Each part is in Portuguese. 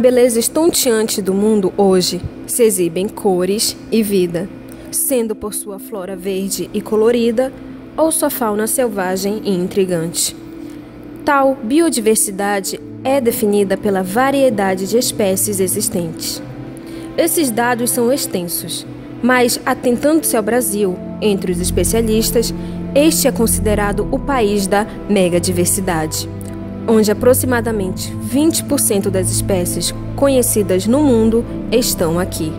beleza estonteante do mundo hoje se exibem cores e vida, sendo por sua flora verde e colorida ou sua fauna selvagem e intrigante. Tal biodiversidade é definida pela variedade de espécies existentes. Esses dados são extensos, mas, atentando-se ao Brasil, entre os especialistas, este é considerado o país da megadiversidade, onde aproximadamente 20% das espécies conhecidas no mundo estão aqui.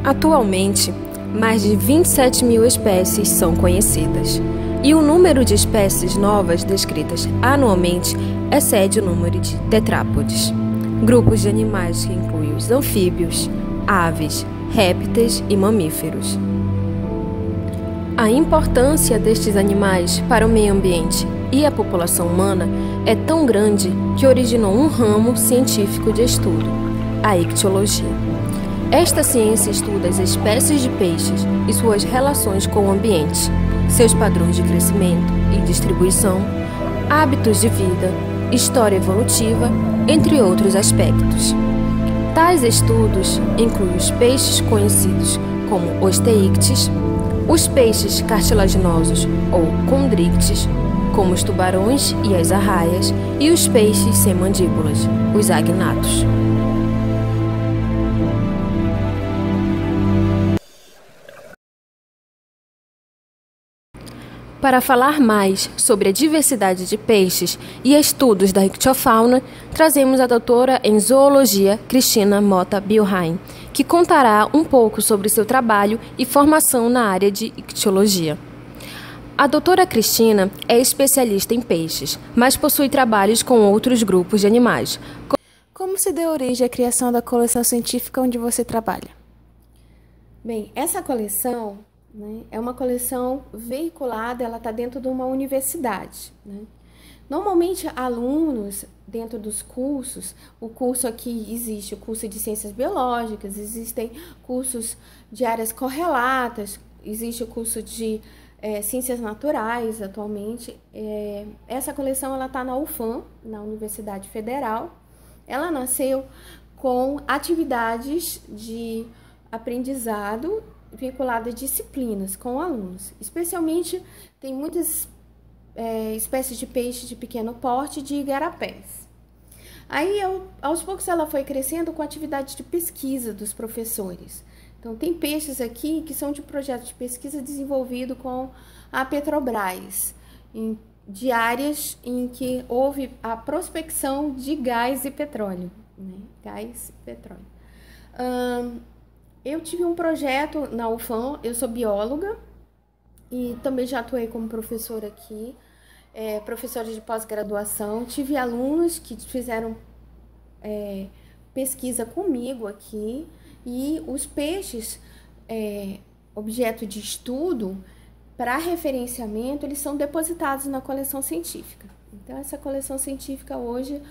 Atualmente, mais de 27 mil espécies são conhecidas, e o número de espécies novas descritas anualmente excede o número de tetrápodes, grupos de animais que incluem os anfíbios, aves, répteis e mamíferos. A importância destes animais para o meio ambiente e a população humana é tão grande que originou um ramo científico de estudo, a ictiologia. Esta ciência estuda as espécies de peixes e suas relações com o ambiente, seus padrões de crescimento e distribuição, hábitos de vida, história evolutiva, entre outros aspectos. Tais estudos incluem os peixes conhecidos como osteíctes, os peixes cartilaginosos ou condrictes, como os tubarões e as arraias, e os peixes sem mandíbulas, os agnatos. Para falar mais sobre a diversidade de peixes e estudos da ictiofauna, trazemos a doutora em zoologia Cristina Mota Bilheim, que contará um pouco sobre seu trabalho e formação na área de ictiologia. A doutora Cristina é especialista em peixes, mas possui trabalhos com outros grupos de animais. Como se deu origem à criação da coleção científica onde você trabalha? Bem, essa coleção, é uma coleção veiculada, ela está dentro de uma universidade. Normalmente, alunos, dentro dos cursos, o curso aqui existe o curso de Ciências Biológicas, existem cursos de áreas correlatas, existe o curso de Ciências Naturais atualmente. Essa coleção ela está na UFAM, na Universidade Federal. Ela nasceu com atividades de aprendizado vinculado a disciplinas com alunos. Especialmente, tem muitas espécies de peixes de pequeno porte de igarapés. Aí, aos poucos, ela foi crescendo com atividade de pesquisa dos professores. Então, tem peixes aqui que são de projeto de pesquisa desenvolvido com a Petrobras, de áreas em que houve a prospecção de gás e petróleo. Gás e petróleo. Eu tive um projeto na UFAM, eu sou bióloga e também já atuei como professora aqui, professora de pós-graduação. Tive alunos que fizeram pesquisa comigo aqui e os peixes, objeto de estudo, para referenciamento, eles são depositados na coleção científica. Então, essa coleção científica hoje,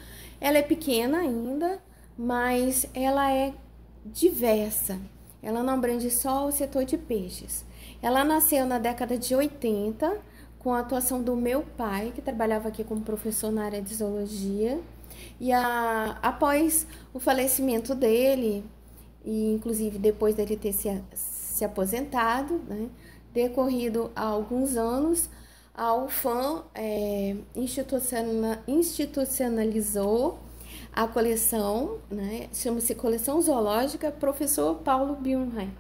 ela é pequena ainda, mas ela é diversa. Ela não abrange só o setor de peixes. Ela nasceu na década de 80, com a atuação do meu pai, que trabalhava aqui como professor na área de zoologia. E após o falecimento dele, e inclusive depois dele ter se aposentado, decorrido há alguns anos, a UFAM institucionalizou a coleção, chama-se Coleção Zoológica Professor Paulo Bilheim.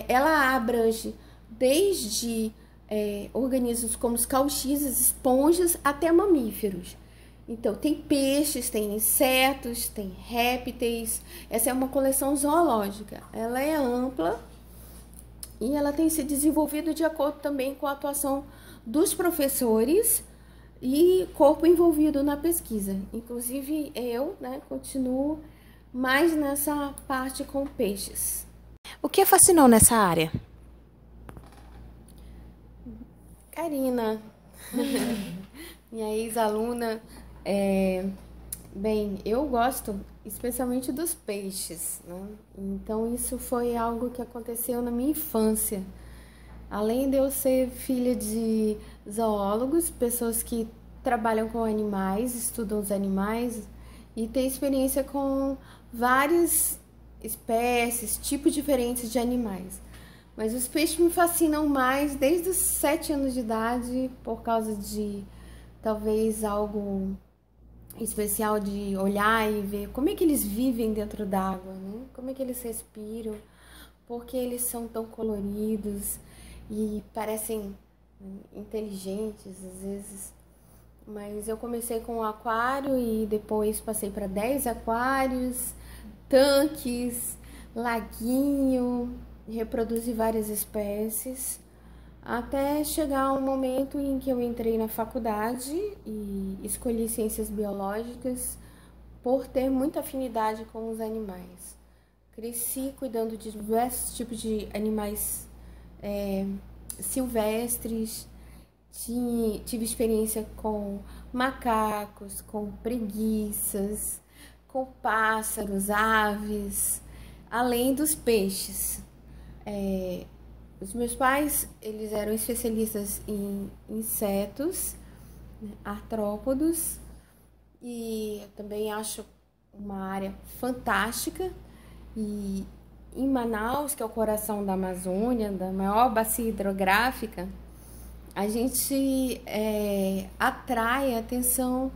Ela abrange desde organismos como os cauchisas, esponjas, até mamíferos. Então, tem peixes, tem insetos, tem répteis. Essa é uma coleção zoológica. Ela é ampla e ela tem se desenvolvido de acordo também com a atuação dos professores e corpo envolvido na pesquisa. Inclusive, eu continuo mais nessa parte com peixes. O que a fascinou nessa área? Karina, minha ex-aluna, bem, eu gosto especialmente dos peixes, Então, isso foi algo que aconteceu na minha infância. Além de eu ser filha de zoólogos, pessoas que trabalham com animais, estudam os animais, e ter experiência com várias espécies, tipos diferentes de animais. Mas os peixes me fascinam mais desde os 7 anos de idade, por causa de talvez algo especial de olhar e ver como é que eles vivem dentro d'água, né? Como é que eles respiram, porque eles são tão coloridos e parecem inteligentes às vezes. Mas eu comecei com um aquário e depois passei para 10 aquários, tanques, laguinho, reproduzi várias espécies, até chegar um momento em que eu entrei na faculdade e escolhi ciências biológicas por ter muita afinidade com os animais. Cresci cuidando de diversos tipos de animais silvestres, tive experiência com macacos, com preguiças, com pássaros, aves, além dos peixes. Os meus pais, eles eram especialistas em insetos, né, artrópodos, e eu também acho uma área fantástica. E em Manaus, que é o coração da Amazônia, da maior bacia hidrográfica, a gente atrai a atenção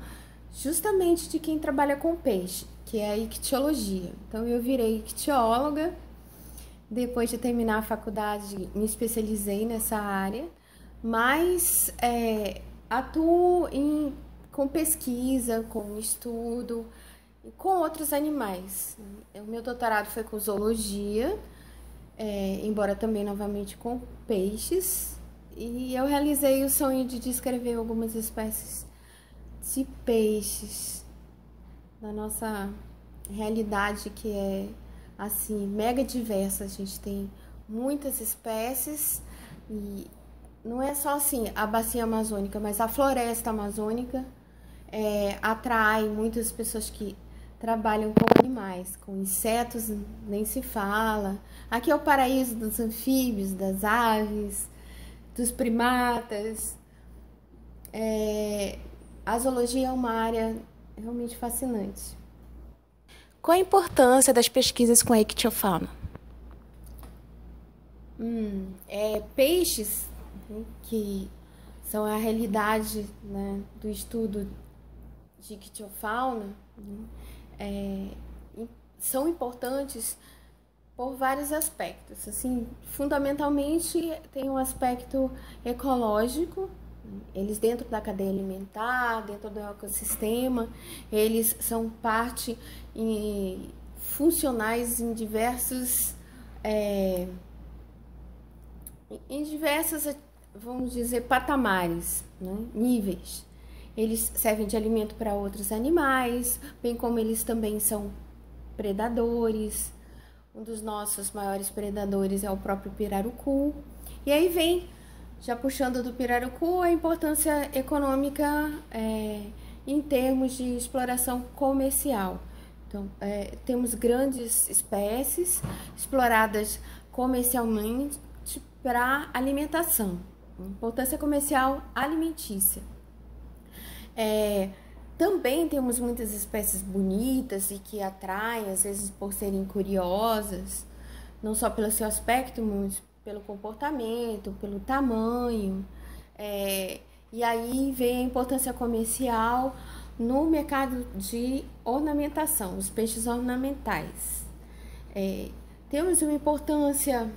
justamente de quem trabalha com peixe, que é a ictiologia. Então eu virei ictióloga. Depois de terminar a faculdade, me especializei nessa área, mas atuo com pesquisa, com estudo, com outros animais. O meu doutorado foi com zoologia, embora também novamente com peixes, e eu realizei o sonho de descrever algumas espécies de peixes na nossa realidade, que é assim, mega diversa. A gente tem muitas espécies e não é só assim a bacia amazônica, mas a floresta amazônica atrai muitas pessoas que trabalham com animais, com insetos nem se fala. Aqui é o paraíso dos anfíbios, das aves, dos primatas. A zoologia é uma área realmente fascinante. Qual a importância das pesquisas com a ictiofauna? Peixes, né, que são a realidade, né, do estudo de ictiofauna, né, são importantes por vários aspectos. Assim, fundamentalmente tem um aspecto ecológico. Eles dentro da cadeia alimentar, dentro do ecossistema, eles são parte funcionais em diversos, vamos dizer, patamares, né? Níveis. Eles servem de alimento para outros animais, bem como eles também são predadores. Um dos nossos maiores predadores é o próprio pirarucu. E aí vem, já puxando do pirarucu, a importância econômica em termos de exploração comercial. Então, temos grandes espécies exploradas comercialmente para alimentação. Importância comercial alimentícia. Também temos muitas espécies bonitas e que atraem, às vezes por serem curiosas, não só pelo seu aspecto, mas pelo comportamento, pelo tamanho. E aí vem a importância comercial no mercado de ornamentação, os peixes ornamentais. Temos uma importância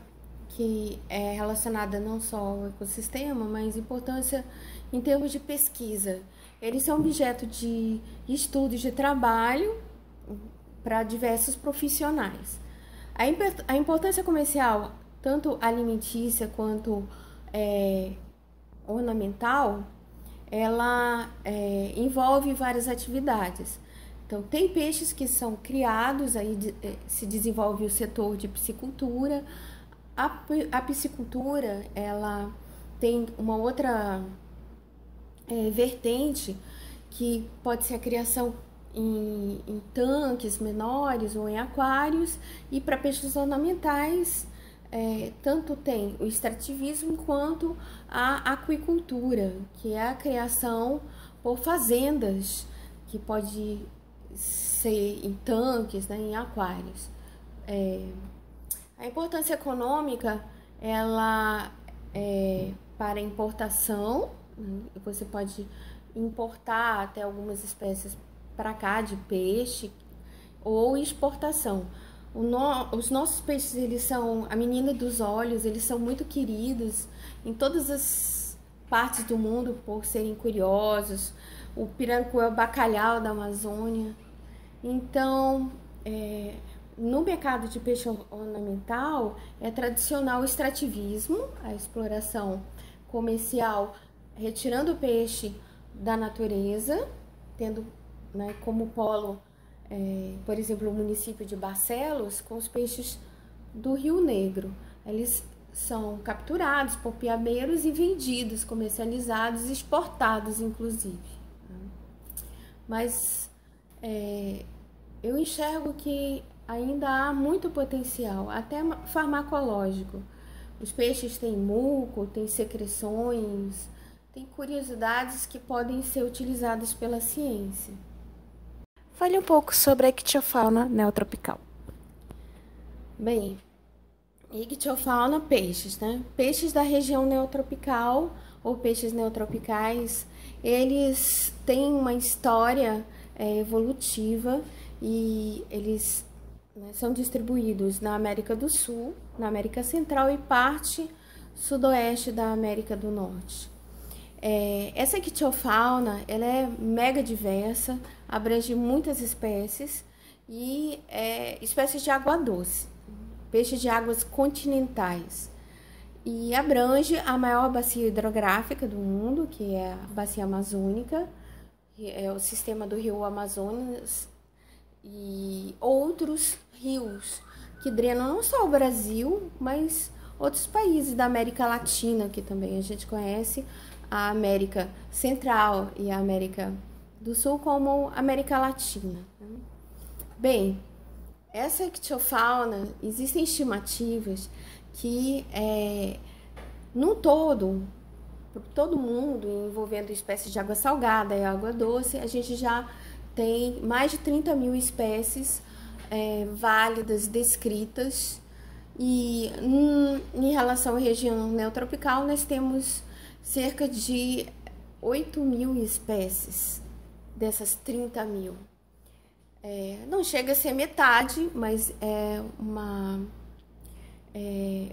que é relacionada não só ao ecossistema, mas importância em termos de pesquisa. Eles são objeto de estudo, de trabalho para diversos profissionais. A importância comercial, tanto alimentícia quanto ornamental, ela envolve várias atividades. Então, tem peixes que são criados, aí se desenvolve o setor de piscicultura. A piscicultura, ela tem uma outra vertente, que pode ser a criação em tanques menores ou em aquários, e para peixes ornamentais, tanto tem o extrativismo quanto a aquicultura, que é a criação por fazendas, que pode ser em tanques, né, em aquários. A importância econômica, ela é para importação, né? Você pode importar até algumas espécies para cá de peixe, ou exportação. Os nossos peixes, eles são a menina dos olhos, eles são muito queridos em todas as partes do mundo por serem curiosos. O pirarucu é o bacalhau da Amazônia. Então, no mercado de peixe ornamental, é tradicional o extrativismo, a exploração comercial, retirando o peixe da natureza, tendo, né, como polo, por exemplo, o município de Barcelos, com os peixes do Rio Negro. Eles são capturados por piabeiros e vendidos, comercializados, exportados, inclusive. Mas eu enxergo que ainda há muito potencial, até farmacológico. Os peixes têm muco, têm secreções, têm curiosidades que podem ser utilizadas pela ciência. Fale um pouco sobre a ictiofauna neotropical. Bem, ictiofauna, peixes, né? Peixes da região neotropical ou peixes neotropicais, eles têm uma história evolutiva e eles, né, são distribuídos na América do Sul, na América Central e parte sudoeste da América do Norte. Essa ictiofauna, ela é mega diversa, abrange muitas espécies e espécies de água doce, peixes de águas continentais, e abrange a maior bacia hidrográfica do mundo, que é a bacia amazônica, é o sistema do rio Amazonas e outros rios que drenam não só o Brasil, mas outros países da América Latina, que também a gente conhece, a América Central e a América do Sul como América Latina. Bem, essa ictiofauna, existem estimativas que no todo mundo, envolvendo espécies de água salgada e água doce, a gente já tem mais de 30 mil espécies válidas, descritas, e em relação à região neotropical, nós temos cerca de 8 mil espécies dessas 30 mil. Não chega a ser metade, mas é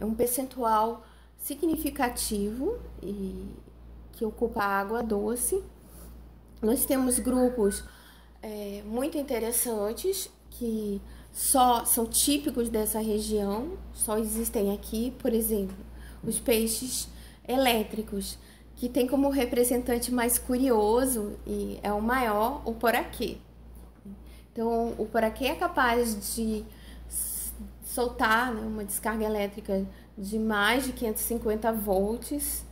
um percentual significativo e que ocupa a água doce. Nós temos grupos muito interessantes que só são típicos dessa região, só existem aqui, por exemplo, os peixes elétricos, que tem como representante mais curioso e é o maior, o poraquê. Então, o poraquê é capaz de soltar, né, uma descarga elétrica de mais de 550 volts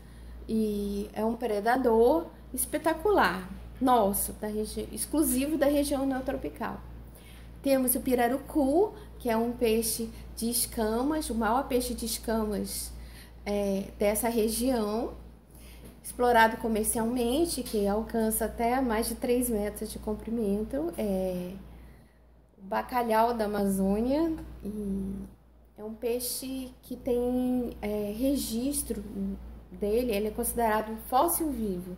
e é um predador espetacular, nosso, exclusivo da região neotropical. Temos o pirarucu, que é um peixe de escamas, o maior peixe de escamas dessa região, explorado comercialmente, que alcança até mais de 3 metros de comprimento, o bacalhau da Amazônia, e é um peixe que tem registro dele, ele é considerado um fóssil vivo.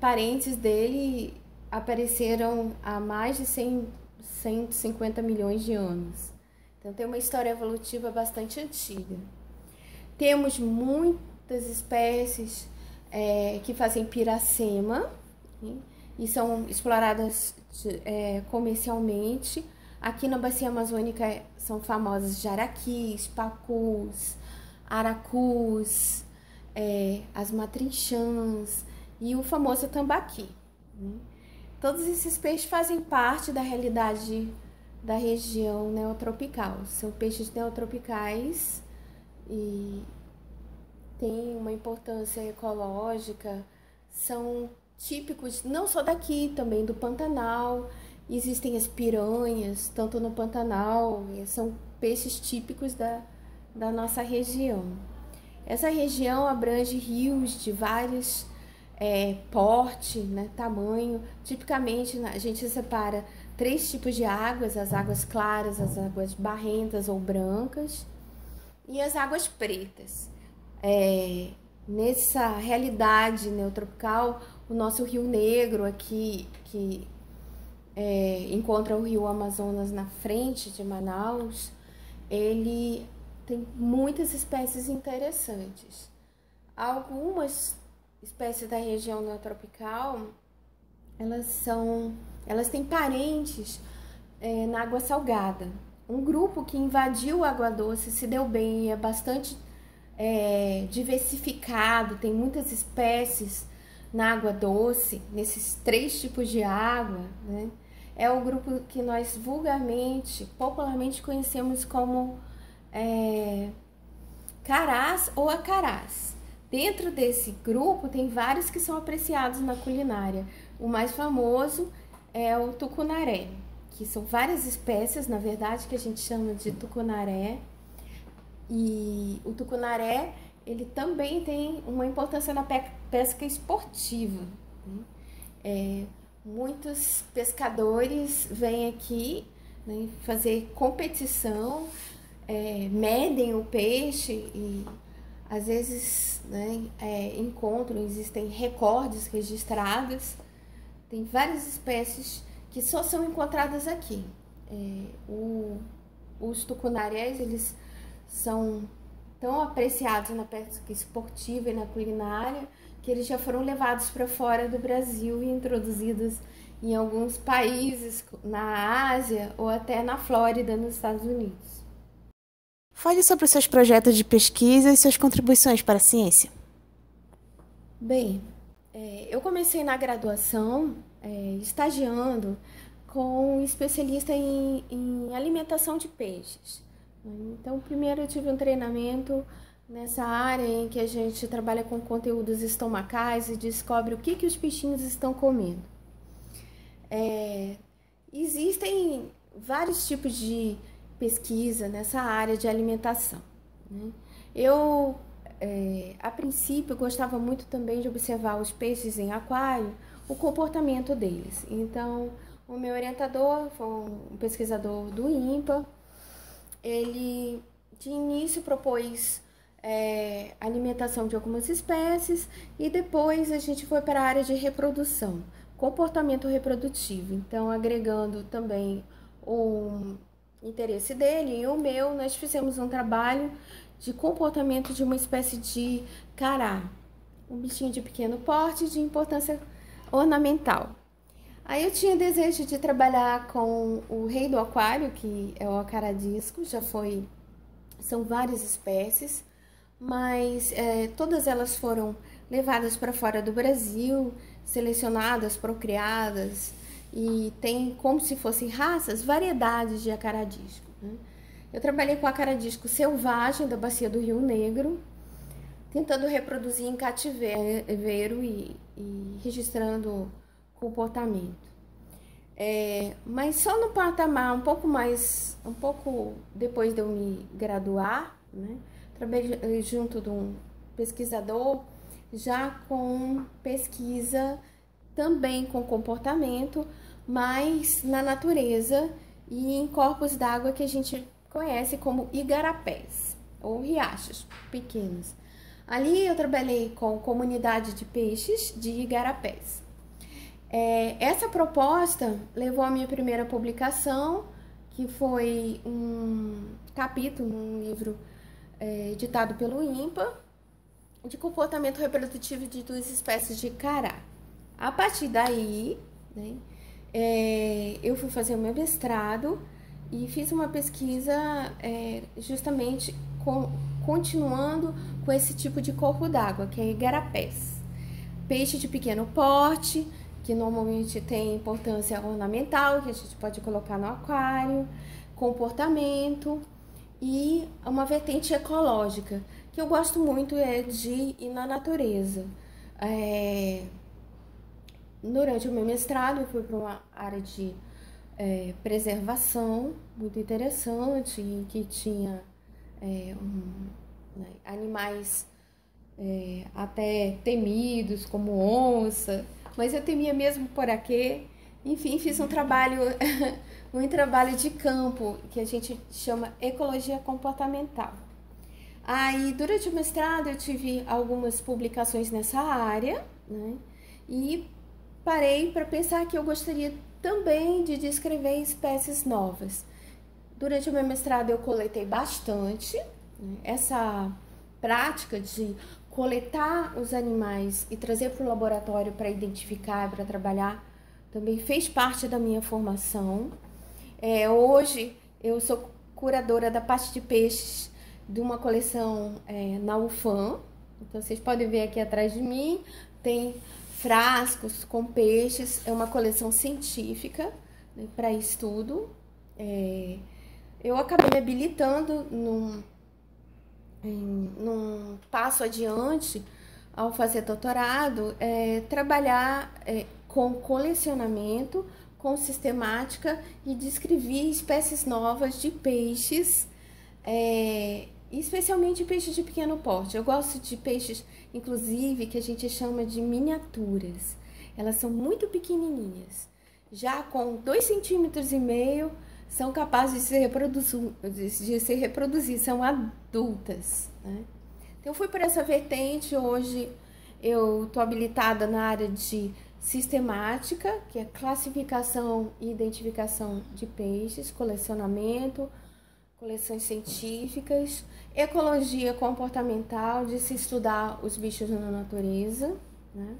Parentes dele apareceram há mais de 150 milhões de anos. Então tem uma história evolutiva bastante antiga. Temos muitas espécies que fazem piracema, né, e são exploradas comercialmente. Aqui na bacia amazônica são famosas jaraquis, pacus, aracus, as matrinchãs e o famoso tambaqui, né? Todos esses peixes fazem parte da realidade da região neotropical. São peixes neotropicais e têm uma importância ecológica, são típicos não só daqui, também do Pantanal. Existem as piranhas, tanto no Pantanal, são peixes típicos da nossa região. Essa região abrange rios de vários porte, né, tamanho. Tipicamente a gente separa três tipos de águas: as águas claras, as águas barrentas ou brancas e as águas pretas. Nessa realidade neotropical, o nosso Rio Negro aqui, que encontra o Rio Amazonas na frente de Manaus, ele tem muitas espécies interessantes. Algumas espécies da região neotropical, elas têm parentes na água salgada. Um grupo que invadiu a água doce se deu bem, é bastante diversificado, tem muitas espécies na água doce, nesses três tipos de água, né? É o grupo que nós vulgarmente, popularmente conhecemos como carás ou acarás. Dentro desse grupo tem vários que são apreciados na culinária. O mais famoso é o tucunaré, que são várias espécies, na verdade, que a gente chama de tucunaré. E o tucunaré, ele também tem uma importância na pesca esportiva, né? Muitos pescadores vêm aqui, né, fazer competição, medem o peixe e às vezes, né, existem recordes registrados. Tem várias espécies que só são encontradas aqui. Os tucunarés, eles são tão apreciados na pesca esportiva e na culinária que eles já foram levados para fora do Brasil e introduzidos em alguns países na Ásia ou até na Flórida, nos Estados Unidos. Fale sobre os seus projetos de pesquisa e suas contribuições para a ciência. Bem, eu comecei na graduação estagiando com um especialista em alimentação de peixes. Então, primeiro eu tive um treinamento nessa área em que a gente trabalha com conteúdos estomacais e descobre o que os peixinhos estão comendo. Existem vários tipos de pesquisa nessa área de alimentação, né? Eu, a princípio, gostava muito também de observar os peixes em aquário, o comportamento deles. Então, o meu orientador foi um pesquisador do INPA. Ele, de início, propôs alimentação de algumas espécies e depois a gente foi para a área de reprodução, comportamento reprodutivo. Então, agregando também o interesse dele e o meu, nós fizemos um trabalho de comportamento de uma espécie de cará, um bichinho de pequeno porte de importância ornamental. Aí eu tinha desejo de trabalhar com o rei do aquário, que é o acaradisco. São várias espécies, mas todas elas foram levadas para fora do Brasil, selecionadas, procriadas, e tem como se fossem raças, variedades de acaradisco, né? Eu trabalhei com acaradisco selvagem da bacia do Rio Negro, tentando reproduzir em cativeiro e registrando comportamento. Mas só no patamar um pouco depois de eu me graduar, né, trabalhei junto de um pesquisador já com pesquisa também com comportamento, mas na natureza e em corpos d'água que a gente conhece como igarapés ou riachos pequenos. Ali eu trabalhei com comunidade de peixes de igarapés. Essa proposta levou à minha primeira publicação, que foi um capítulo, um livro editado pelo INPA, de comportamento reprodutivo de duas espécies de cará. A partir daí, né, eu fui fazer o meu mestrado e fiz uma pesquisa justamente continuando com esse tipo de corpo d'água, que é igarapés. Peixe de pequeno porte, que normalmente tem importância ornamental, que a gente pode colocar no aquário, comportamento e uma vertente ecológica, que eu gosto muito de ir na natureza. Durante o meu mestrado, eu fui para uma área de preservação muito interessante, em que tinha animais até temidos, como onça, mas eu temia mesmo poraquê, Enfim, fiz um trabalho, um trabalho de campo, que a gente chama ecologia comportamental. Aí, durante o mestrado, eu tive algumas publicações nessa área, né? E parei para pensar que eu gostaria também de descrever espécies novas. Durante o meu mestrado, eu coletei bastante, né? Essa prática de coletar os animais e trazer para o laboratório para identificar, para trabalhar, também fez parte da minha formação. Hoje eu sou curadora da parte de peixes de uma coleção na UFAM. Então vocês podem ver aqui atrás de mim, tem frascos com peixes, é uma coleção científica, né, para estudo. Eu acabei me habilitando num passo adiante ao fazer doutorado, trabalhar com colecionamento, com sistemática e descrever espécies novas de peixes, especialmente peixes de pequeno porte. Eu gosto de peixes, inclusive, que a gente chama de miniaturas. Elas são muito pequenininhas, já com 2,5 cm, são capazes de se reproduzir, são adultas, né? Então, eu fui por essa vertente. Hoje eu estou habilitada na área de sistemática, que é classificação e identificação de peixes, colecionamento, coleções científicas, ecologia comportamental, de se estudar os bichos na natureza, né?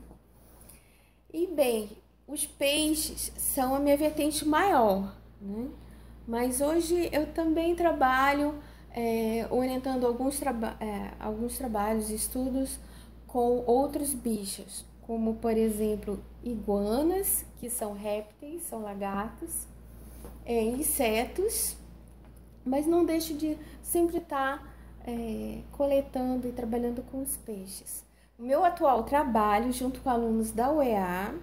E, bem, os peixes são a minha vertente maior, né? Mas hoje eu também trabalho orientando alguns trabalhos e estudos com outros bichos, como, por exemplo, iguanas, que são répteis, são lagartos, insetos, mas não deixo de sempre estar coletando e trabalhando com os peixes. O meu atual trabalho, junto com alunos da UEA,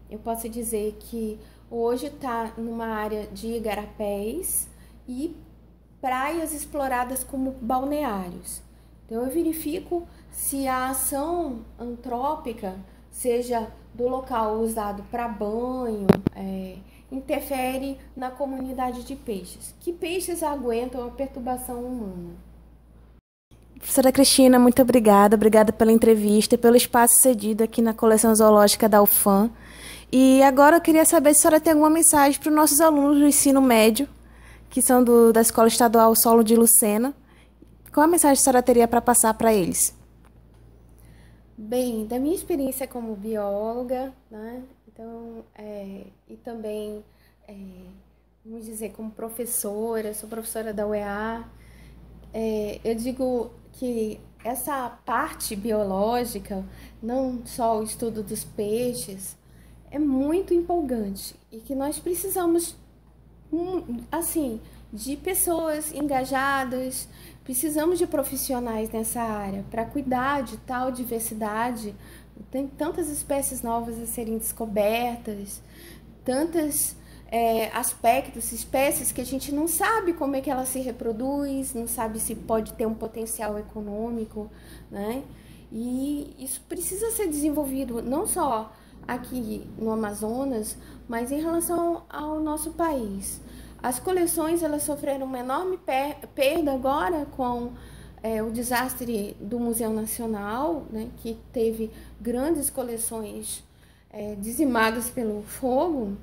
eu posso dizer que hoje está numa área de igarapés e praias exploradas como balneários. Então, eu verifico se a ação antrópica, seja do local usado para banho, interfere na comunidade de peixes. Que peixes aguentam a perturbação humana? Professora Cristina, muito obrigada. Obrigada pela entrevista e pelo espaço cedido aqui na coleção zoológica da UFAM. E agora eu queria saber se a senhora tem alguma mensagem para os nossos alunos do ensino médio, que são da Escola Estadual Solo de Lucena. Qual a mensagem a senhora teria para passar para eles? Bem, da minha experiência como bióloga, né? Então, e também, vamos dizer, como professora, sou professora da UEA, eu digo que essa parte biológica, não só o estudo dos peixes, é muito empolgante e que nós precisamos, assim, de pessoas engajadas, precisamos de profissionais nessa área para cuidar de tal diversidade. Tem tantas espécies novas a serem descobertas, tantos aspectos, espécies que a gente não sabe como é que ela se reproduz, não sabe se pode ter um potencial econômico, né? E isso precisa ser desenvolvido não só aqui no Amazonas, mas em relação ao nosso país. As coleções, elas sofreram uma enorme perda agora com o desastre do Museu Nacional, né, que teve grandes coleções dizimadas pelo fogo.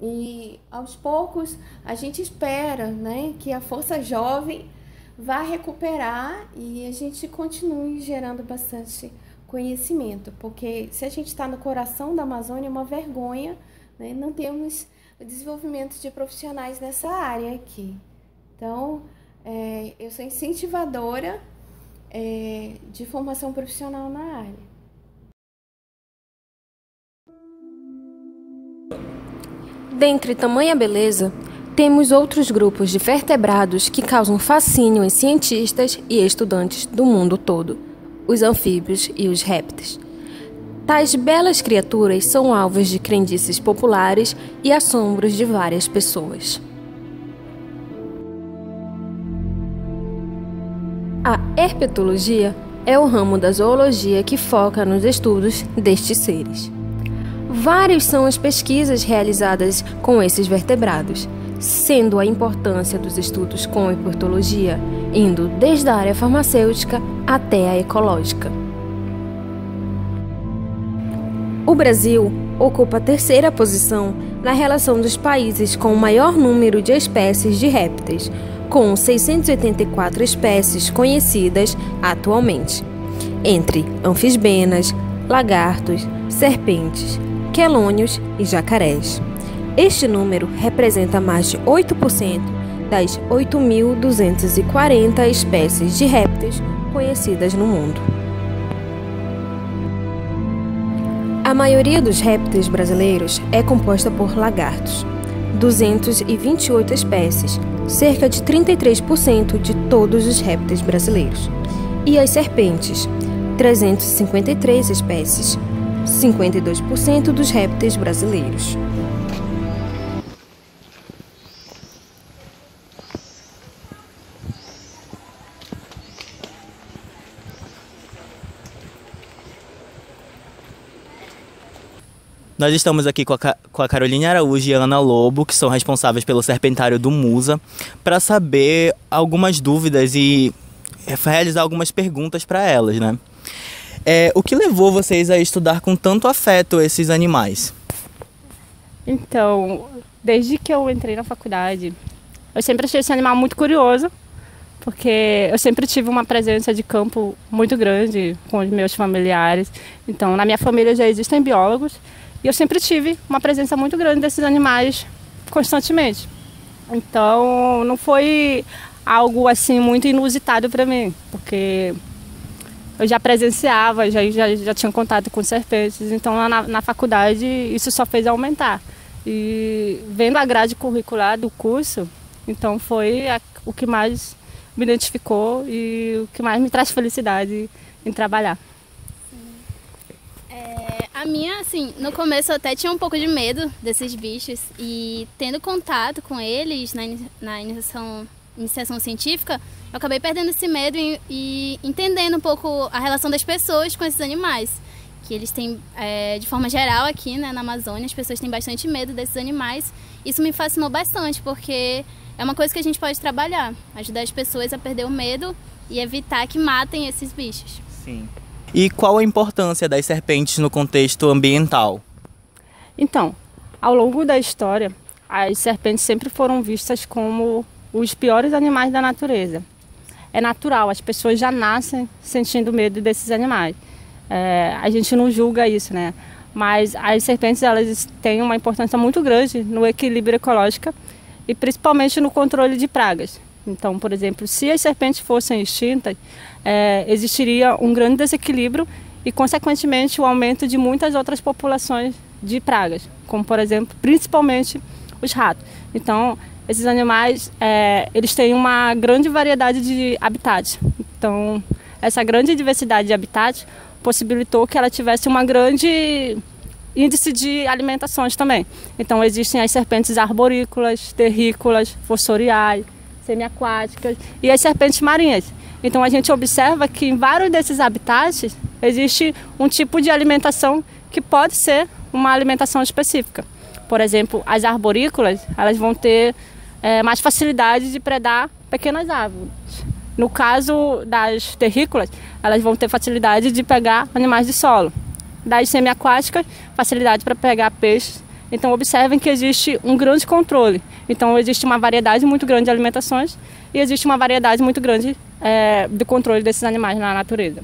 E aos poucos a gente espera, né, que a força jovem vá recuperar e a gente continue gerando bastante conhecimento, porque se a gente está no coração da Amazônia, é uma vergonha, né, não temos o desenvolvimento de profissionais nessa área aqui. Então, eu sou incentivadora de formação profissional na área. Dentre tamanha beleza, temos outros grupos de vertebrados que causam fascínio em cientistas e estudantes do mundo todo, os anfíbios e os répteis. Tais belas criaturas são alvos de crendices populares e assombros de várias pessoas. A herpetologia é o ramo da zoologia que foca nos estudos destes seres. Várias são as pesquisas realizadas com esses vertebrados, sendo a importância dos estudos com herpetologia indo desde a área farmacêutica até a ecológica. O Brasil ocupa a terceira posição na relação dos países com o maior número de espécies de répteis, com 684 espécies conhecidas atualmente, entre anfisbenas, lagartos, serpentes, quelônios e jacarés. Este número representa mais de 8% das 8.240 espécies de répteis conhecidas no mundo. A maioria dos répteis brasileiros é composta por lagartos, 228 espécies, cerca de 33% de todos os répteis brasileiros, e as serpentes, 353 espécies, 52% dos répteis brasileiros. Nós estamos aqui com a Caroline Araújo e a Ana Lobo, que são responsáveis pelo Serpentário do Musa, para saber algumas dúvidas e realizar algumas perguntas para elas, né? O que levou vocês a estudar com tanto afeto esses animais? Então, desde que eu entrei na faculdade, eu sempre achei esse animal muito curioso, porque eu sempre tive uma presença de campo muito grande com os meus familiares. Então, na minha família já existem biólogos, e eu sempre tive uma presença muito grande desses animais constantemente. Então, não foi algo assim muito inusitado para mim, porque eu já presenciava, já tinha contato com serpentes. Então, lá na faculdade, isso só fez aumentar. E vendo a grade curricular do curso, então foi o que mais me identificou e o que mais me traz felicidade em trabalhar. A minha, assim, no começo eu até tinha um pouco de medo desses bichos e tendo contato com eles na iniciação científica, eu acabei perdendo esse medo e entendendo um pouco a relação das pessoas com esses animais. Que eles têm, de forma geral aqui, né, na Amazônia, as pessoas têm bastante medo desses animais. Isso me fascinou bastante, porque é uma coisa que a gente pode trabalhar, ajudar as pessoas a perder o medo e evitar que matem esses bichos. Sim. E qual a importância das serpentes no contexto ambiental? Então, ao longo da história, as serpentes sempre foram vistas como os piores animais da natureza. É natural, as pessoas já nascem sentindo medo desses animais. A gente não julga isso, né? Mas as serpentes, elas têm uma importância muito grande no equilíbrio ecológico e principalmente no controle de pragas. Então, por exemplo, se as serpentes fossem extintas, existiria um grande desequilíbrio e, consequentemente, o aumento de muitas outras populações de pragas, como, por exemplo, principalmente os ratos. Então, esses animais, eles têm uma grande variedade de habitats. Então, essa grande diversidade de habitats possibilitou que ela tivesse uma grande índice de alimentações também. Então, existem as serpentes arborícolas, terrícolas, fossoriais, semiaquáticas e as serpentes marinhas. Então a gente observa que em vários desses habitats existe um tipo de alimentação que pode ser uma alimentação específica. Por exemplo, as arborícolas, elas vão ter mais facilidade de predar pequenas árvores. No caso das terrícolas, elas vão ter facilidade de pegar animais de solo. Das semiaquáticas, facilidade para pegar peixes. Então, observem que existe um grande controle. Então, existe uma variedade muito grande de alimentações e existe uma variedade muito grande do controle desses animais na natureza.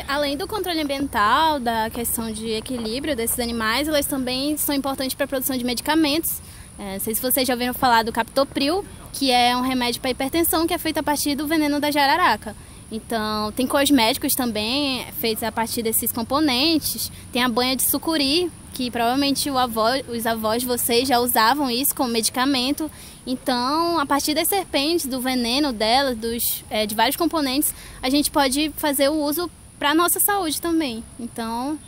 Além do controle ambiental, da questão de equilíbrio desses animais, elas também são importantes para a produção de medicamentos. Não sei se vocês já ouviram falar do captopril, que é um remédio para hipertensão que é feito a partir do veneno da jararaca. Então, tem cosméticos também feitos a partir desses componentes. Tem a banha de sucuri, que provavelmente os avós de vocês já usavam isso como medicamento. Então, a partir das serpentes, do veneno delas, de vários componentes, a gente pode fazer o uso para a nossa saúde também. Então,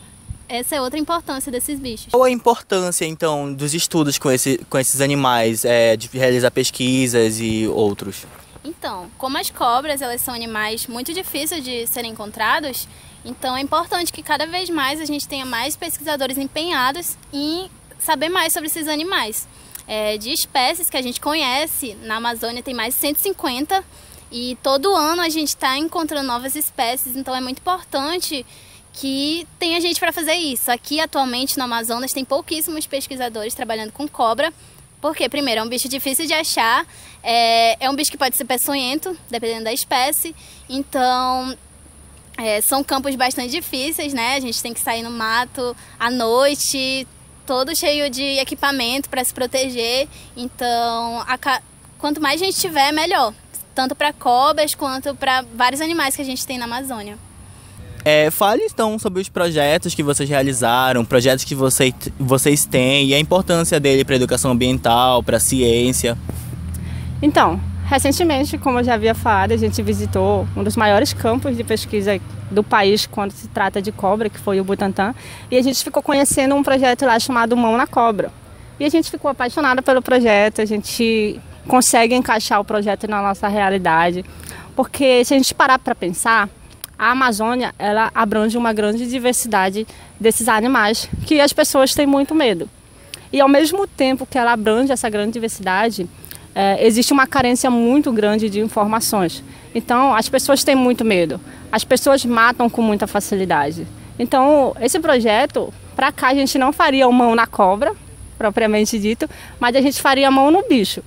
essa é outra importância desses bichos. Qual a importância, então, dos estudos com esses animais, de realizar pesquisas e outros? Então, como as cobras, elas são animais muito difíceis de serem encontrados, então é importante que cada vez mais a gente tenha mais pesquisadores empenhados em saber mais sobre esses animais. De espécies que a gente conhece, na Amazônia tem mais de 150 e todo ano a gente está encontrando novas espécies, então é muito importante que tenha gente para fazer isso. Aqui atualmente no Amazonas tem pouquíssimos pesquisadores trabalhando com cobra, porque primeiro é um bicho difícil de achar, é um bicho que pode ser peçonhento, dependendo da espécie, então são campos bastante difíceis, né? A gente tem que sair no mato à noite, todo cheio de equipamento para se proteger, então quanto mais gente tiver, melhor, tanto para cobras quanto para vários animais que a gente tem na Amazônia. Fale então sobre os projetos que vocês realizaram, projetos que vocês têm e a importância dele para a educação ambiental, para a ciência. Então, recentemente, como eu já havia falado, a gente visitou um dos maiores campos de pesquisa do país quando se trata de cobra, que foi o Butantã, e a gente ficou conhecendo um projeto lá chamado Mão na Cobra. E a gente ficou apaixonada pelo projeto, a gente consegue encaixar o projeto na nossa realidade, porque se a gente parar para pensar, a Amazônia, ela abrange uma grande diversidade desses animais que as pessoas têm muito medo. E ao mesmo tempo que ela abrange essa grande diversidade, existe uma carência muito grande de informações. Então, as pessoas têm muito medo. As pessoas matam com muita facilidade. Então, esse projeto, para cá, a gente não faria mão na cobra, propriamente dito, mas a gente faria mão no bicho.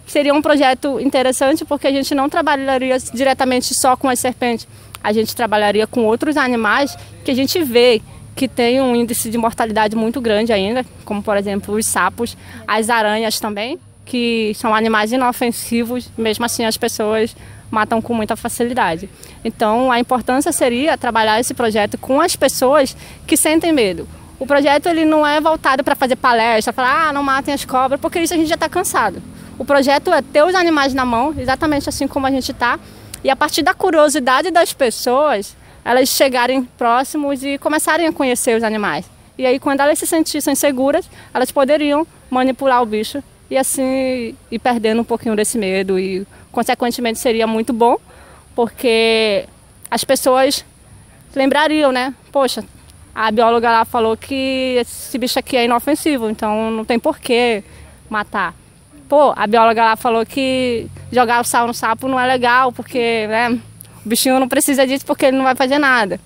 Seria um projeto interessante porque a gente não trabalharia diretamente só com as serpentes. A gente trabalharia com outros animais que a gente vê que tem um índice de mortalidade muito grande ainda, como, por exemplo, os sapos, as aranhas também, que são animais inofensivos, mesmo assim as pessoas matam com muita facilidade. Então, a importância seria trabalhar esse projeto com as pessoas que sentem medo. O projeto ele não é voltado para fazer palestra, falar, não matem as cobras, porque isso a gente já está cansado. O projeto é ter os animais na mão, exatamente assim como a gente está, e a partir da curiosidade das pessoas, elas chegarem próximos e começarem a conhecer os animais. E aí, quando elas se sentissem seguras, elas poderiam manipular o bicho e assim ir perdendo um pouquinho desse medo. E, consequentemente, seria muito bom, porque as pessoas lembrariam, né? Poxa, a bióloga lá falou que esse bicho aqui é inofensivo, então não tem por que matar. Pô, a bióloga lá falou que jogar o sal no sapo não é legal, porque, né, o bichinho não precisa disso porque ele não vai fazer nada.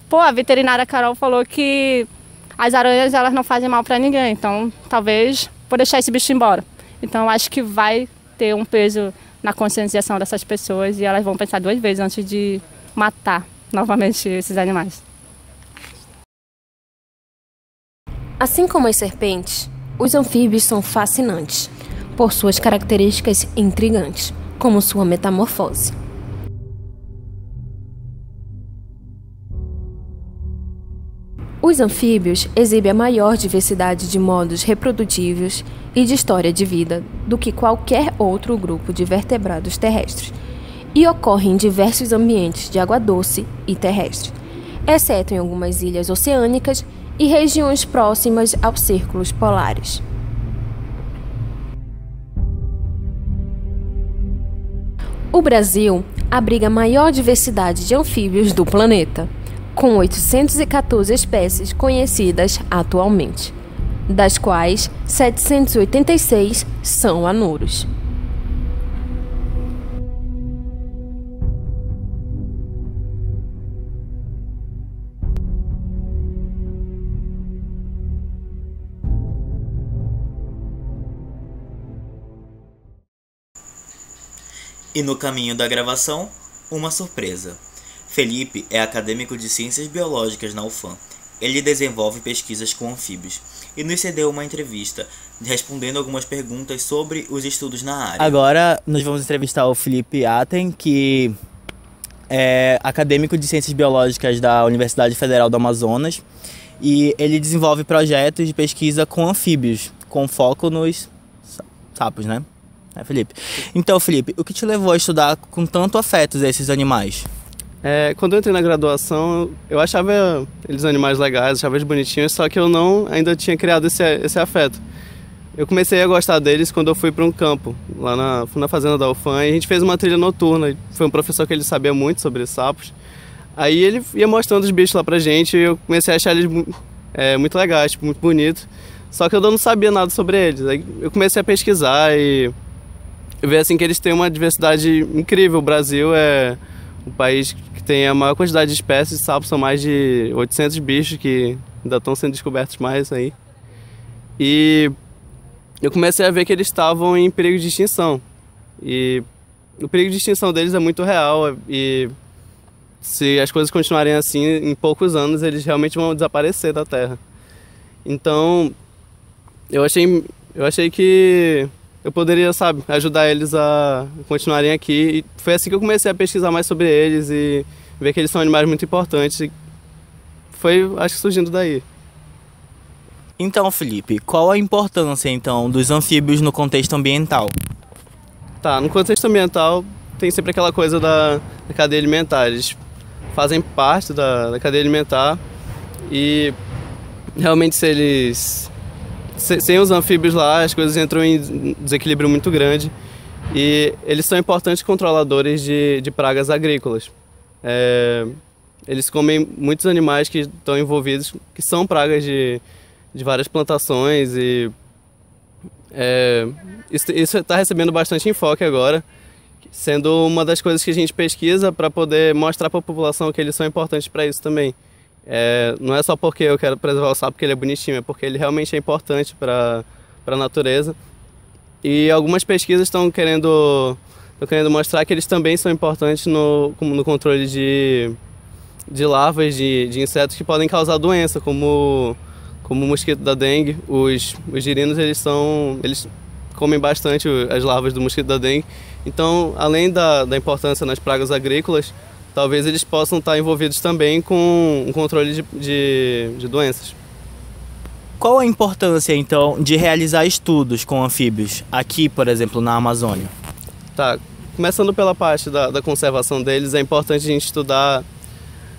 Pô, a veterinária Carol falou que as aranhas elas não fazem mal para ninguém, então talvez vou deixar esse bicho embora. Então eu acho que vai ter um peso na conscientização dessas pessoas e elas vão pensar 2 vezes antes de matar novamente esses animais. Assim como as serpentes, os anfíbios são fascinantes por suas características intrigantes, como sua metamorfose. Os anfíbios exibem a maior diversidade de modos reprodutivos e de história de vida do que qualquer outro grupo de vertebrados terrestres e ocorrem em diversos ambientes de água doce e terrestre, exceto em algumas ilhas oceânicas e regiões próximas aos círculos polares. O Brasil abriga a maior diversidade de anfíbios do planeta, com 814 espécies conhecidas atualmente, das quais 786 são anuros. E no caminho da gravação, uma surpresa. Felipe é acadêmico de Ciências Biológicas na UFAM. Ele desenvolve pesquisas com anfíbios e nos cedeu uma entrevista, respondendo algumas perguntas sobre os estudos na área. Agora nós vamos entrevistar o Felipe Aten, que é acadêmico de Ciências Biológicas da Universidade Federal do Amazonas, e ele desenvolve projetos de pesquisa com anfíbios, com foco nos sapos, né? Felipe. Então, Felipe, o que te levou a estudar com tanto afeto esses animais? Quando eu entrei na graduação, eu achava eles animais legais, achava eles bonitinhos, só que eu não ainda tinha criado esse afeto. eu comecei a gostar deles quando eu fui para um campo, lá na fazenda da UFAM, e a gente fez uma trilha noturna. Foi um professor que ele sabia muito sobre sapos. Aí ele ia mostrando os bichos lá pra gente e eu comecei a achar eles muito legais, tipo, muito bonitos. Só que eu não sabia nada sobre eles. Aí eu comecei a pesquisar e eu vi assim que eles têm uma diversidade incrível. O Brasil é um país que tem a maior quantidade de espécies de sapos, são mais de 800 bichos que ainda estão sendo descobertos mais aí. E eu comecei a ver que eles estavam em perigo de extinção. E o perigo de extinção deles é muito real e se as coisas continuarem assim, em poucos anos eles realmente vão desaparecer da Terra. Então, eu achei que eu poderia, sabe, ajudar eles a continuarem aqui. E foi assim que eu comecei a pesquisar mais sobre eles e ver que eles são animais muito importantes. E foi, acho que, surgindo daí. Então, Felipe, qual a importância, então, dos anfíbios no contexto ambiental? Tá, no contexto ambiental tem sempre aquela coisa da cadeia alimentar. Eles fazem parte da cadeia alimentar e realmente sem os anfíbios lá as coisas entram em desequilíbrio muito grande e eles são importantes controladores de pragas agrícolas. Eles comem muitos animais que estão envolvidos, que são pragas de várias plantações e isso está recebendo bastante enfoque agora, sendo uma das coisas que a gente pesquisa para poder mostrar para a população que eles são importantes para isso também. Não é só porque eu quero preservar o sapo porque ele é bonitinho, é porque ele realmente é importante para a natureza. E algumas pesquisas estão querendo mostrar que eles também são importantes no controle de larvas de insetos que podem causar doença, como o mosquito da dengue. Os girinos eles comem bastante as larvas do mosquito da dengue. Então, além da importância nas pragas agrícolas, talvez eles possam estar envolvidos também com o controle de doenças. Qual a importância, então, de realizar estudos com anfíbios, aqui, por exemplo, na Amazônia? Tá, começando pela parte da conservação deles, é importante a gente estudar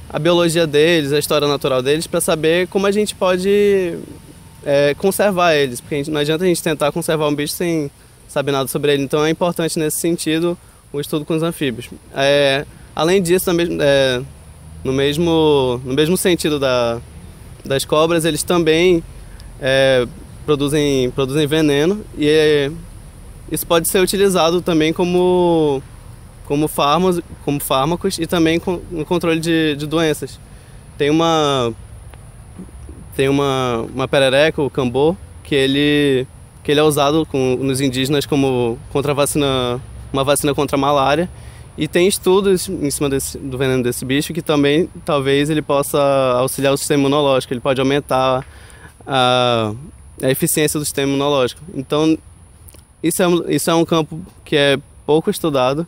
a biologia deles, a história natural deles, para saber como a gente pode conservar eles, porque não adianta a gente tentar conservar um bicho sem saber nada sobre ele. Então é importante nesse sentido o estudo com os anfíbios. Além disso, também, no mesmo sentido das cobras, eles também produzem veneno e isso pode ser utilizado também como fármacos e também no controle de doenças. Tem uma perereca, o cambô, que ele é usado nos indígenas como uma vacina contra a malária. E tem estudos em cima do veneno desse bicho que também talvez ele possa auxiliar o sistema imunológico, ele pode aumentar a eficiência do sistema imunológico. Então, isso é um campo que é pouco estudado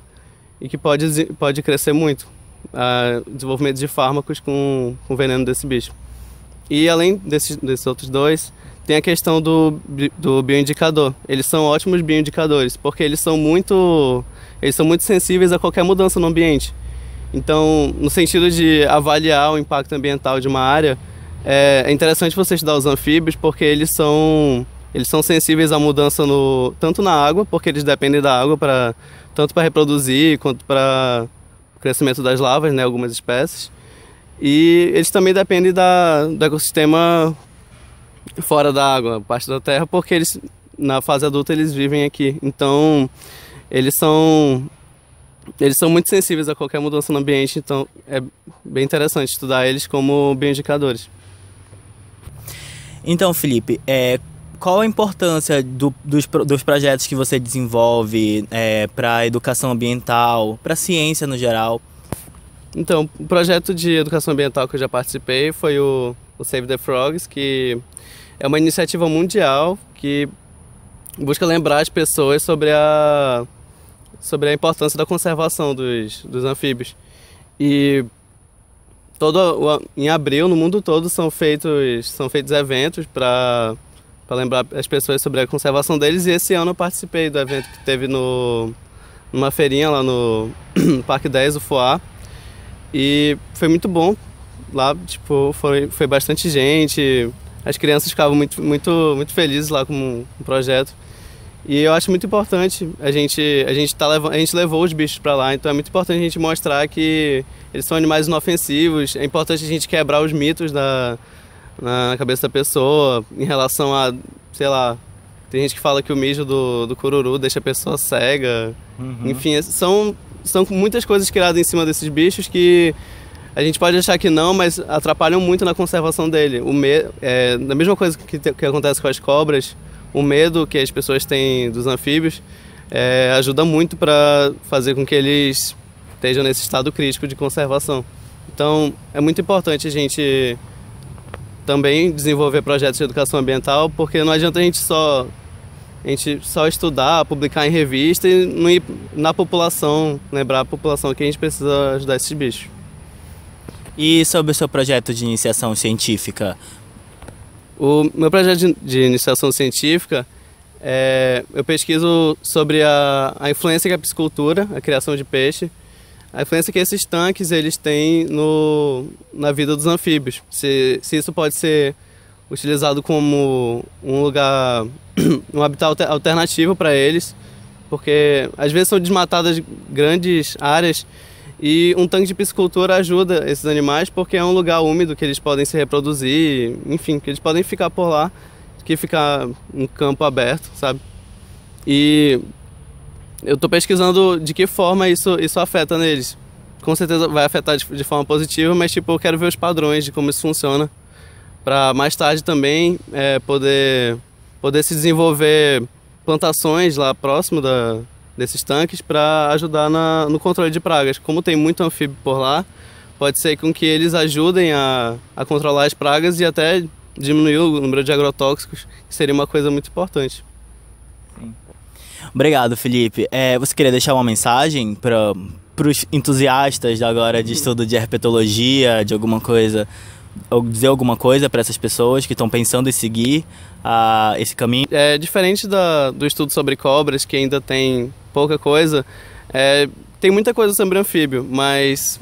e que pode crescer muito, o desenvolvimento de fármacos com veneno desse bicho. E além desses outros dois, tem a questão do bioindicador. Eles são ótimos bioindicadores, porque eles são muito sensíveis a qualquer mudança no ambiente. Então, no sentido de avaliar o impacto ambiental de uma área, é interessante você estudar os anfíbios, porque eles são sensíveis à mudança tanto na água, porque eles dependem da água tanto para reproduzir quanto para o crescimento das larvas, né, algumas espécies. E eles também dependem do ecossistema fora da água, parte da terra, porque na fase adulta eles vivem aqui. Então, eles são muito sensíveis a qualquer mudança no ambiente, então é bem interessante estudar eles como bioindicadores. Então, Felipe, qual a importância dos projetos que você desenvolve para a educação ambiental, para a ciência no geral? Então, o projeto de educação ambiental que eu já participei foi o Save the Frogs, que é uma iniciativa mundial que busca lembrar as pessoas sobre a importância da conservação dos anfíbios. E em abril, no mundo todo, são feitos eventos para lembrar as pessoas sobre a conservação deles. E esse ano eu participei do evento que teve numa feirinha lá no Parque 10, o FOA. E foi muito bom. Lá, tipo, foi bastante gente. as crianças ficavam muito felizes lá com o projeto. E eu acho muito importante, a gente levou os bichos para lá, então é muito importante a gente mostrar que eles são animais inofensivos. É importante a gente quebrar os mitos na cabeça da pessoa em relação a, sei lá, tem gente que fala que o mijo do cururu deixa a pessoa cega. Enfim, são muitas coisas criadas em cima desses bichos que a gente pode achar que não, mas atrapalham muito na conservação dele. Da mesma coisa que acontece com as cobras, o medo que as pessoas têm dos anfíbios ajuda muito para fazer com que eles estejam nesse estado crítico de conservação. Então, é muito importante a gente também desenvolver projetos de educação ambiental, porque não adianta a gente só estudar, publicar em revista e não ir na população, lembrar a população que a gente precisa ajudar esses bichos. E sobre o seu projeto de iniciação científica? O meu projeto de iniciação científica, eu pesquiso sobre a influência que a piscicultura, a criação de peixe, a influência que esses tanques eles têm na vida dos anfíbios. Se isso pode ser utilizado como um lugar, um habitat alternativo para eles, porque às vezes são desmatadas grandes áreas e um tanque de piscicultura ajuda esses animais porque é um lugar úmido que eles podem se reproduzir, enfim, que eles podem ficar por lá, que ficar um campo aberto, sabe? E eu estou pesquisando de que forma isso afeta neles. Com certeza vai afetar de forma positiva, mas tipo, eu quero ver os padrões de como isso funciona, para mais tarde também poder se desenvolver plantações lá próximo desses tanques para ajudar no controle de pragas. Como tem muito anfíbio por lá, pode ser com que eles ajudem a controlar as pragas e até diminuir o número de agrotóxicos, que seria uma coisa muito importante. Sim. Obrigado, Felipe. Você queria deixar uma mensagem para os entusiastas agora de estudo de herpetologia, de alguma coisa, ou dizer alguma coisa para essas pessoas que estão pensando em seguir esse caminho? Diferente do estudo sobre cobras, que ainda tem pouca coisa, tem muita coisa sobre anfíbio, mas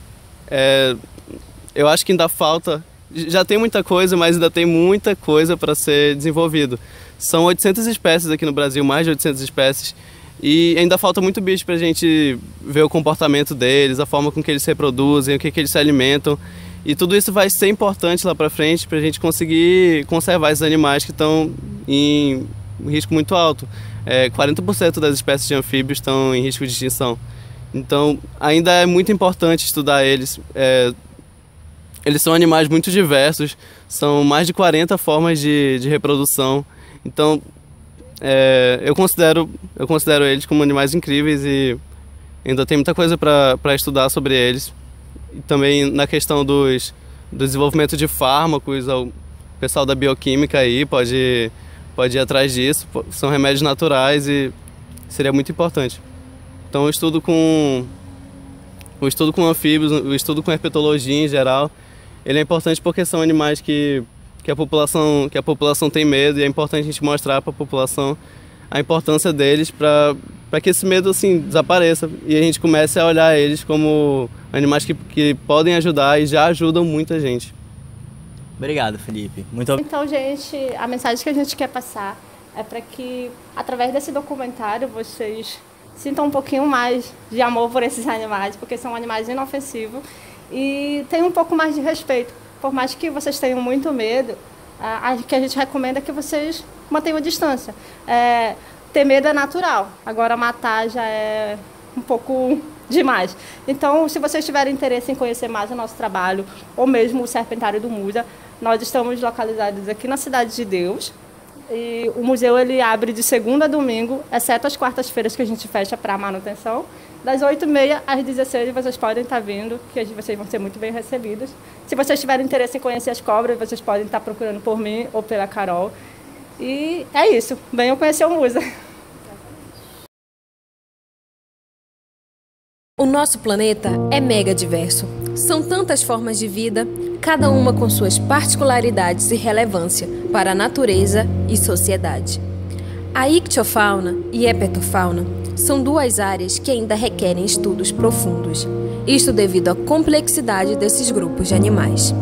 eu acho que ainda falta. Já tem muita coisa, mas ainda tem muita coisa para ser desenvolvido. São 800 espécies aqui no Brasil, mais de 800 espécies, e ainda falta muito bicho para a gente ver o comportamento deles, a forma com que eles se reproduzem, o que eles se alimentam. E tudo isso vai ser importante lá para frente para a gente conseguir conservar esses animais que estão em risco muito alto. 40% das espécies de anfíbios estão em risco de extinção. Então, ainda é muito importante estudar eles. Eles são animais muito diversos, são mais de 40 formas de reprodução. Então, eu considero eles como animais incríveis e ainda tem muita coisa para estudar sobre eles. E também na questão do desenvolvimento de fármacos, o pessoal da bioquímica aí pode ir atrás disso. São remédios naturais e seria muito importante. Então o estudo com anfíbios, o estudo com herpetologia em geral, ele é importante porque são animais que a população tem medo, e é importante a gente mostrar para a população a importância deles para que esse medo assim desapareça e a gente comece a olhar eles como animais que podem ajudar e já ajudam muita gente. Obrigado, Felipe. Então, gente, a mensagem que a gente quer passar é para que, através desse documentário, vocês sintam um pouquinho mais de amor por esses animais, porque são animais inofensivos, e tenham um pouco mais de respeito. Por mais que vocês tenham muito medo, o que a gente recomenda é que vocês mantenham a distância. Ter medo é natural, agora matar já é um pouco demais. Então, se vocês tiverem interesse em conhecer mais o nosso trabalho, ou mesmo o Serpentário do Musa, nós estamos localizados aqui na Cidade de Deus. E o museu ele abre de segunda a domingo, exceto as quartas-feiras que a gente fecha para manutenção. Das 8h30 às 16h vocês podem estar vindo, que vocês vão ser muito bem recebidos. Se vocês tiverem interesse em conhecer as cobras, vocês podem estar procurando por mim ou pela Carol. E é isso, venham conhecer o Musa. O nosso planeta é mega diverso. São tantas formas de vida, cada uma com suas particularidades e relevância para a natureza e sociedade. A ictiofauna e herpetofauna são duas áreas que ainda requerem estudos profundos, isto devido à complexidade desses grupos de animais.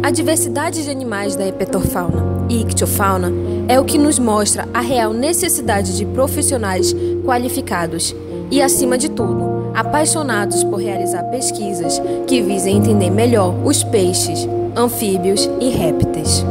A diversidade de animais da herpetofauna e ictiofauna é o que nos mostra a real necessidade de profissionais qualificados e, acima de tudo, apaixonados por realizar pesquisas que visem entender melhor os peixes, anfíbios e répteis.